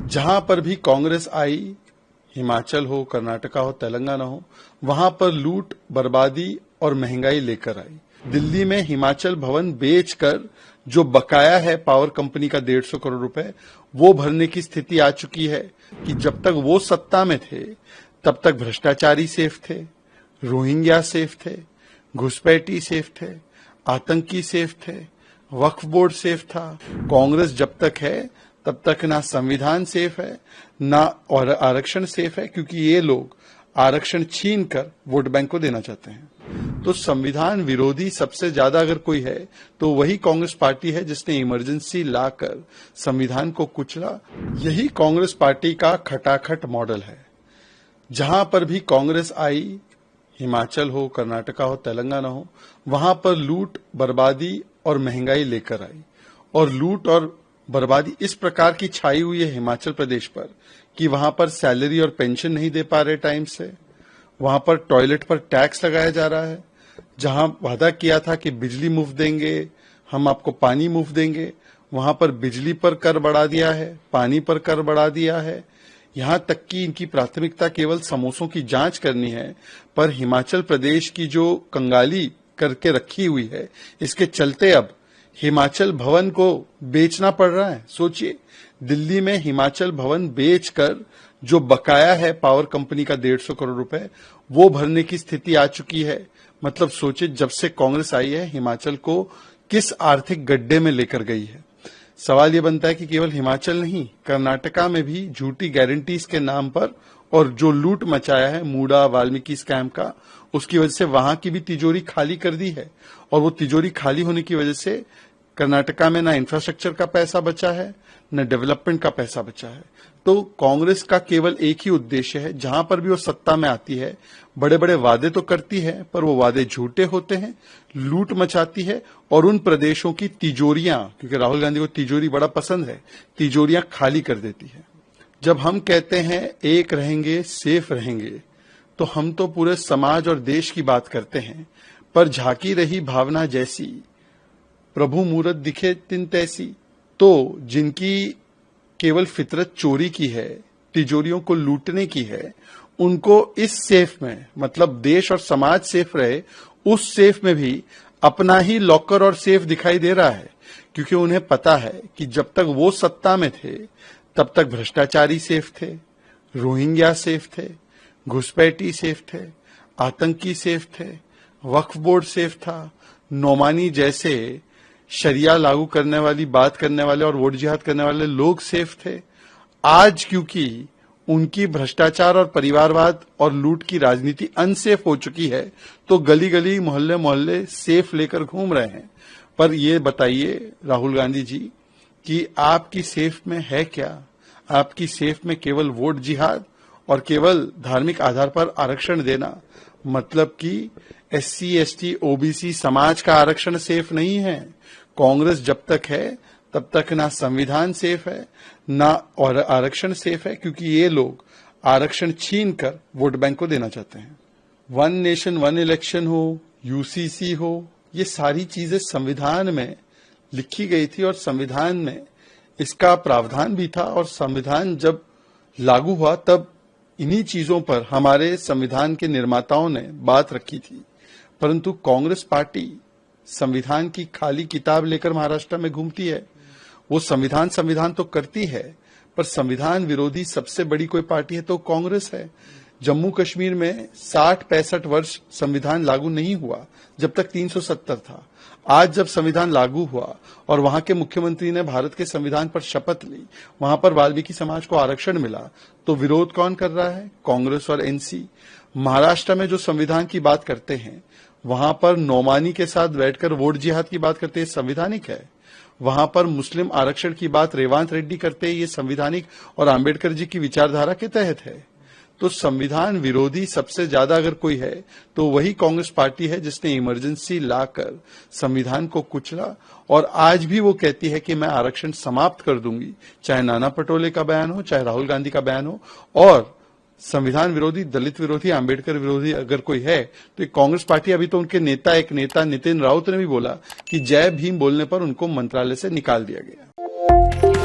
जहां पर भी कांग्रेस आई, हिमाचल हो, कर्नाटका हो, तेलंगाना हो, वहां पर लूट, बर्बादी और महंगाई लेकर आई। दिल्ली में हिमाचल भवन बेचकर जो बकाया है पावर कंपनी का 150 करोड़ रुपए, वो भरने की स्थिति आ चुकी है कि जब तक वो सत्ता में थे तब तक भ्रष्टाचारी सेफ थे, रोहिंग्या सेफ थे, घुसपैठी सेफ थे, आतंकी सेफ थे, वक्फ बोर्ड सेफ था। कांग्रेस जब तक है तब तक ना संविधान सेफ है ना और आरक्षण सेफ है, क्योंकि ये लोग आरक्षण छीन कर वोट बैंक को देना चाहते हैं। तो संविधान विरोधी सबसे ज्यादा अगर कोई है तो वही कांग्रेस पार्टी है जिसने इमरजेंसी लाकर संविधान को कुचला। यही कांग्रेस पार्टी का खटाखट मॉडल है। जहां पर भी कांग्रेस आई, हिमाचल हो, कर्नाटका हो, तेलंगाना हो, वहां पर लूट, बर्बादी और महंगाई लेकर आई। और लूट और बर्बादी इस प्रकार की छाई हुई है हिमाचल प्रदेश पर कि वहां पर सैलरी और पेंशन नहीं दे पा रहे टाइम से, वहां पर टॉयलेट पर टैक्स लगाया जा रहा है। जहां वादा किया था कि बिजली मुफ्त देंगे, हम आपको पानी मुफ्त देंगे, वहां पर बिजली पर कर बढ़ा दिया है, पानी पर कर बढ़ा दिया है। यहां तक कि इनकी प्राथमिकता केवल समोसों की जांच करनी है, पर हिमाचल प्रदेश की जो कंगाली करके रखी हुई है, इसके चलते अब हिमाचल भवन को बेचना पड़ रहा है। सोचिए, दिल्ली में हिमाचल भवन बेचकर जो बकाया है पावर कंपनी का 150 करोड़ रुपए, वो भरने की स्थिति आ चुकी है। मतलब सोचिए, जब से कांग्रेस आई है हिमाचल को किस आर्थिक गड्ढे में लेकर गई है। सवाल ये बनता है कि केवल हिमाचल नहीं, कर्नाटका में भी झूठी गारंटीज के नाम पर और जो लूट मचाया है मूडा वाल्मीकि स्कैम का, उसकी वजह से वहां की भी तिजोरी खाली कर दी है। और वो तिजोरी खाली होने की वजह से कर्नाटका में ना इंफ्रास्ट्रक्चर का पैसा बचा है, न डेवलपमेंट का पैसा बचा है। तो कांग्रेस का केवल एक ही उद्देश्य है, जहां पर भी वो सत्ता में आती है, बड़े बड़े वादे तो करती है पर वो वादे झूठे होते हैं, लूट मचाती है और उन प्रदेशों की तिजोरियां, क्योंकि राहुल गांधी को तिजोरी बड़ा पसंद है, तिजोरियां खाली कर देती है। जब हम कहते हैं एक रहेंगे, सेफ रहेंगे, तो हम तो पूरे समाज और देश की बात करते हैं, पर झांकी रही भावना जैसी, प्रभु मूरत दिखे तिन तैसी। तो जिनकी केवल फितरत चोरी की है, तिजोरियों को लूटने की है, उनको इस सेफ में, मतलब देश और समाज सेफ रहे, उस सेफ में भी अपना ही लॉकर और सेफ दिखाई दे रहा है। क्योंकि उन्हें पता है कि जब तक वो सत्ता में थे तब तक भ्रष्टाचारी सेफ थे, रोहिंग्या सेफ थे, घुसपैठी सेफ थे, आतंकी सेफ थे, वक्फ बोर्ड सेफ था, नौमानी जैसे शरिया लागू करने वाली बात करने वाले और वोट जिहाद करने वाले लोग सेफ थे। आज क्योंकि उनकी भ्रष्टाचार और परिवारवाद और लूट की राजनीति अनसेफ हो चुकी है, तो गली गली मोहल्ले मोहल्ले सेफ लेकर घूम रहे हैं। पर ये बताइए राहुल गांधी जी कि आपकी सेफ में है क्या? आपकी सेफ में केवल वोट जिहाद और केवल धार्मिक आधार पर आरक्षण देना, मतलब कि SC, ST, OBC समाज का आरक्षण सेफ नहीं है। कांग्रेस जब तक है तब तक ना संविधान सेफ है ना और आरक्षण सेफ है, क्योंकि ये लोग आरक्षण छीन कर वोट बैंक को देना चाहते हैं। वन नेशन वन इलेक्शन हो, UCC हो, ये सारी चीजें संविधान में लिखी गई थी और संविधान में इसका प्रावधान भी था। और संविधान जब लागू हुआ तब इन्हीं चीजों पर हमारे संविधान के निर्माताओं ने बात रखी थी। परंतु कांग्रेस पार्टी संविधान की खाली किताब लेकर महाराष्ट्र में घूमती है। वो संविधान तो करती है, पर संविधान विरोधी सबसे बड़ी कोई पार्टी है तो कांग्रेस है। जम्मू कश्मीर में 60-65 वर्ष संविधान लागू नहीं हुआ, जब तक 370 था। आज जब संविधान लागू हुआ और वहां के मुख्यमंत्री ने भारत के संविधान पर शपथ ली, वहां पर वाल्मीकि समाज को आरक्षण मिला, तो विरोध कौन कर रहा है? कांग्रेस और NC। महाराष्ट्र में जो संविधान की बात करते हैं, वहां पर नौमानी के साथ बैठकर वोट जिहाद की बात करते हैं, संविधानिक है। वहां पर मुस्लिम आरक्षण की बात रेवांत रेड्डी करते हैं, ये संविधानिक और आंबेडकर जी की विचारधारा के तहत है। तो संविधान विरोधी सबसे ज्यादा अगर कोई है तो वही कांग्रेस पार्टी है जिसने इमरजेंसी लाकर संविधान को कुचला। और आज भी वो कहती है कि मैं आरक्षण समाप्त कर दूंगी, चाहे नाना पटोले का बयान हो, चाहे राहुल गांधी का बयान हो। और संविधान विरोधी, दलित विरोधी, आंबेडकर विरोधी अगर कोई है तो ये कांग्रेस पार्टी। अभी तो उनके एक नेता नितिन राउत ने भी बोला कि जय भीम बोलने पर उनको मंत्रालय से निकाल दिया गया।